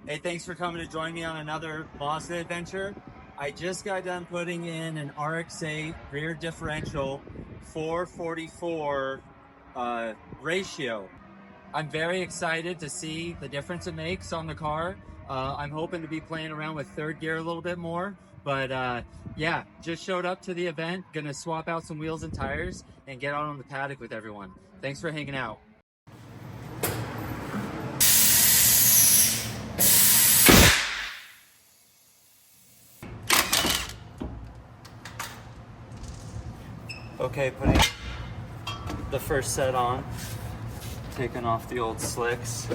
Hey, thanks for coming to join me on another Mazda adventure. I just got done putting in an RX-8 rear differential 444 ratio. I'm very excited to see the difference it makes on the car. I'm hoping to be playing around with third gear a little bit more, but yeah, just showed up to the event, gonna swap out some wheels and tires and get out on the paddock with everyone. Thanks for hanging out. Okay, putting the first set on, taking off the old slicks.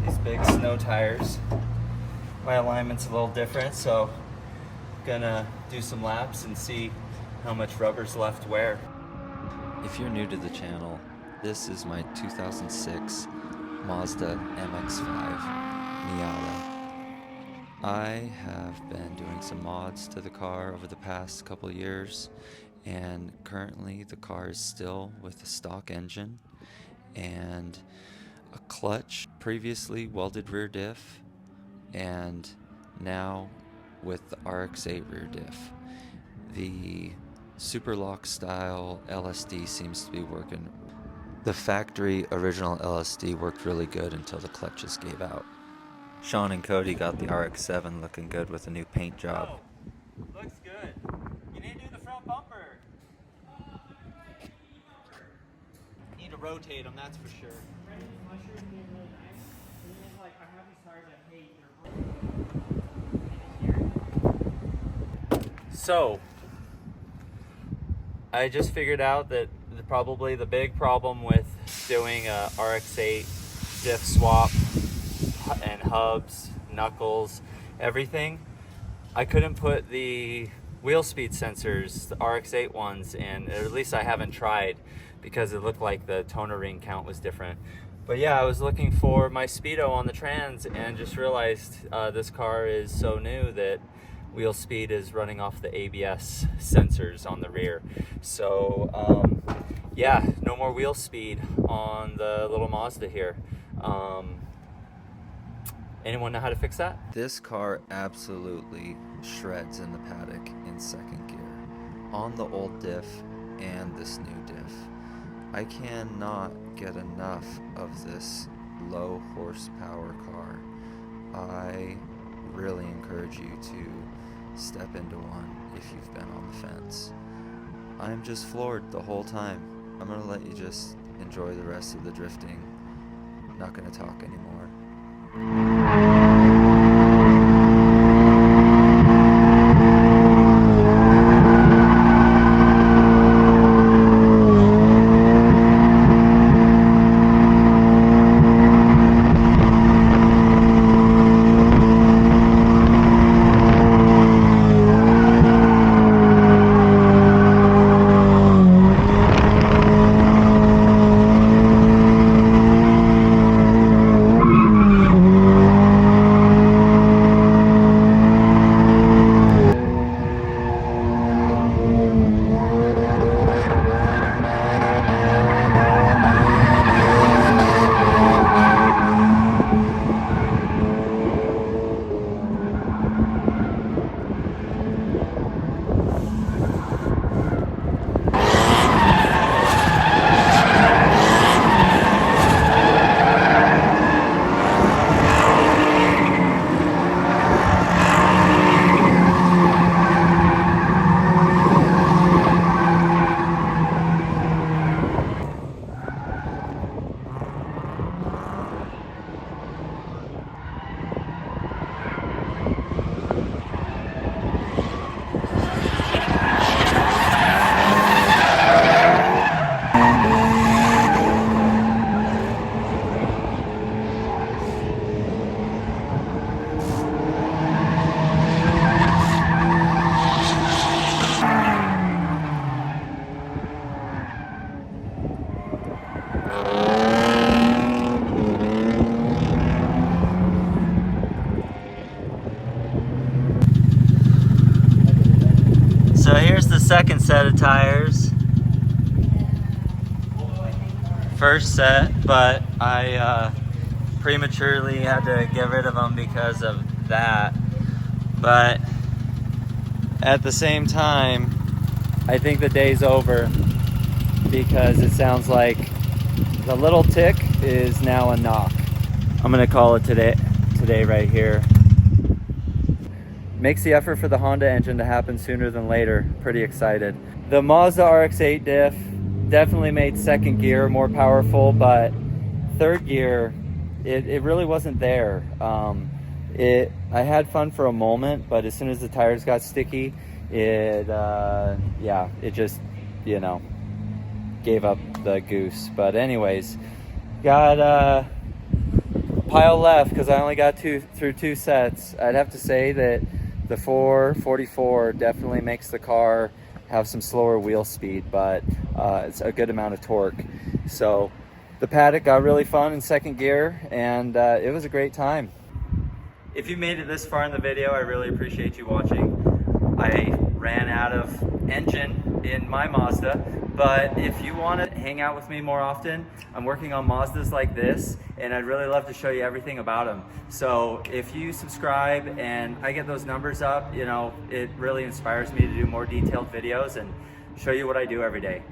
These big snow tires. My alignment's a little different, so gonna do some laps and see how much rubber's left where. If you're new to the channel, this is my 2006 Mazda MX-5 Miata. I have been doing some mods to the car over the past couple years, and currently the car is still with a stock engine and a clutch, previously welded rear diff, and now with the RX-8 rear diff. The Superlock style LSD seems to be working. The factory original LSD worked really good until the clutches gave out. Sean and Cody got the RX-7 looking good with a new paint job. Oh, looks good. You need to do the front bumper. Need to rotate them, that's for sure. So, I just figured out that probably the big problem with doing a RX-8 diff swap and hubs, knuckles, everything, I couldn't put the wheel speed sensors, the RX-8 ones in, or at least I haven't tried, because it looked like the toner ring count was different. But yeah, I was looking for my speedo on the trans and just realized this car is so new that wheel speed is running off the ABS sensors on the rear. So yeah, no more wheel speed on the little Mazda here. Anyone know how to fix that? This car absolutely shreds in the paddock in second gear, on the old diff and this new diff. I cannot get enough of this low horsepower car. I really encourage you to step into one if you've been on the fence. I'm just floored the whole time. I'm gonna let you just enjoy the rest of the drifting. I'm not gonna talk anymore. So here's the second set of tires. First set, but I prematurely had to get rid of them because of that. But at the same time, I think the day's over because it sounds like the little tick is now a knock. I'm gonna call it today right here. Makes the effort for the Honda engine to happen sooner than later. Pretty excited. The Mazda RX-8 diff definitely made second gear more powerful, but third gear, it really wasn't there. I had fun for a moment, but as soon as the tires got sticky, it just, you know, gave up the goose. But anyways, got pile left because I only got through two sets. I'd have to say that the 444 definitely makes the car have some slower wheel speed, but it's a good amount of torque. So the paddock got really fun in second gear, and it was a great time. If you made it this far in the video, I really appreciate you watching. I ran out of engine in my Mazda, but if you want to hang out with me more often, I'm working on Mazdas like this, and I'd really love to show you everything about them. So if you subscribe and I get those numbers up, you know, it really inspires me to do more detailed videos and show you what I do every day.